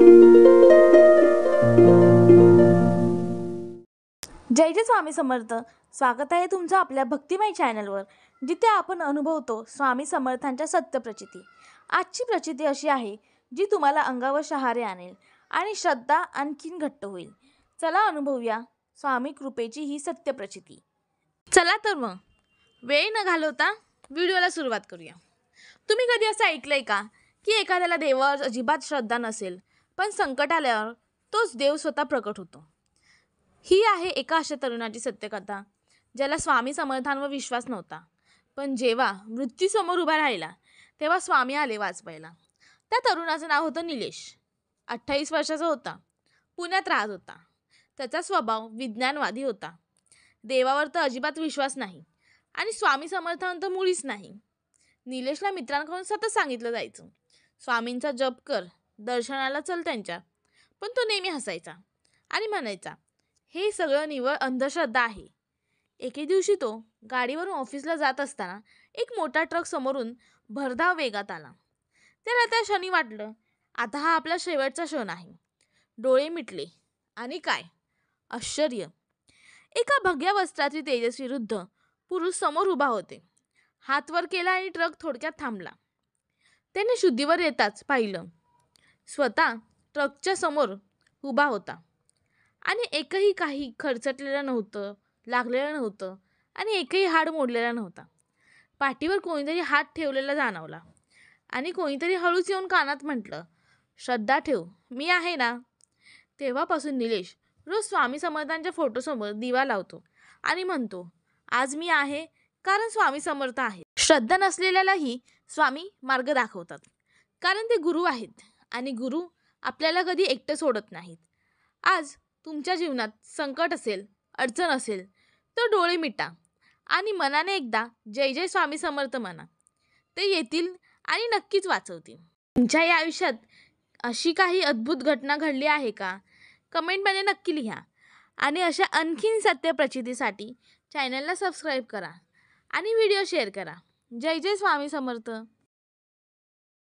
जय जय स्वामी समर्थ. स्वागत आहे तुमचं आपल्या भक्तिमय चॅनलवर, जिथे आपण अनुभवतो स्वामी समर्थांच्या सत्यप्रचिती. आजची प्रचिती अशी आहे जी तुम्हाला अंगावर शहारे आणेल आणि श्रद्धा आणखीन घट्ट होईल. चला अनुभवूया स्वामी कृपेची ही सत्यप्रचिती. चला तर मग वेळ न घालवता व्हिडिओला सुरुवात करूया. तुम्ही कधी असं ऐकलंय का की एखाद्याला देवावर अजिबात श्रद्धा नसेल, पण संकट आल्यावर तोच देव स्वतः प्रकट होतो? ही आहे एका अशा तरुणाची सत्यकथा, ज्याला स्वामी समर्थांवर विश्वास नव्हता, पण जेव्हा मृत्यूसमोर उभा राहिला तेव्हा स्वामी आले वाचवायला. त्या तरुणाचं नाव होतं निलेश. 28 वर्षाचा होता. पुण्यात राहत होता. त्याचा स्वभाव विज्ञानवादी होता. देवावर तर अजिबात विश्वास नाही आणि स्वामी समर्थांवर तर मुळीच नाही. निलेशला मित्रांकडून सतत सांगितलं जायचं, स्वामींचा जप कर, दर्शनाला चल त्यांच्या. पण तो नेहमी हसायचा आणि म्हणायचा, हे सगळं निव्वळ अंधश्रद्धा आहे. एके दिवशी तो गाडीवरून ऑफिसला जात असताना एक मोठा ट्रक समोरून भरधाव वेगात आला. त्याला त्या क्षणी वाटलं, आता हा आपला शेवटचा क्षण आहे. डोळे मिटले आणि काय आश्चर्य, एका भगव्या वस्त्राची तेजस्वी वृद्ध पुरुष समोर उभा होते. हात वर केला आणि ट्रक थोडक्यात थांबला. त्याने शुद्धीवर येताच पाहिलं, स्वतः ट्रकच्या समोर उभा होता आणि एकही काही खरचटलेलं नव्हतं, लागलेलं नव्हतं आणि एकही हाड मोडलेला नव्हता. पाठीवर कोणीतरी हात ठेवलेला जाणवला आणि कोणीतरी हळूच येऊन कानात म्हटलं, श्रद्धा ठेव, मी आहे ना. तेव्हापासून निलेश रोज स्वामी समर्थांच्या फोटोसमोर दिवा लावतो आणि म्हणतो, आज मी आहे कारण स्वामी समर्थ आहे. श्रद्धा नसलेल्यालाही स्वामी मार्ग दाखवतात, कारण ते गुरु आहेत आणि गुरु आपल्याला कधी एकटं सोडत नाहीत. आज तुमच्या जीवनात संकट असेल, अडचण असेल तर डोळे मिटा आणि मनाने एकदा जय जय स्वामी समर्थ म्हणा. ते येतील आणि नक्कीच वाचवतील. तुमच्या या आयुष्यात अशी काही अद्भुत घटना घडली आहे का? कमेंटमध्ये नक्की लिहा. आणि अशा आणखीन सत्यप्रचितीसाठी चॅनलला सबस्क्राईब करा आणि व्हिडिओ शेअर करा. जय जय स्वामी समर्थ.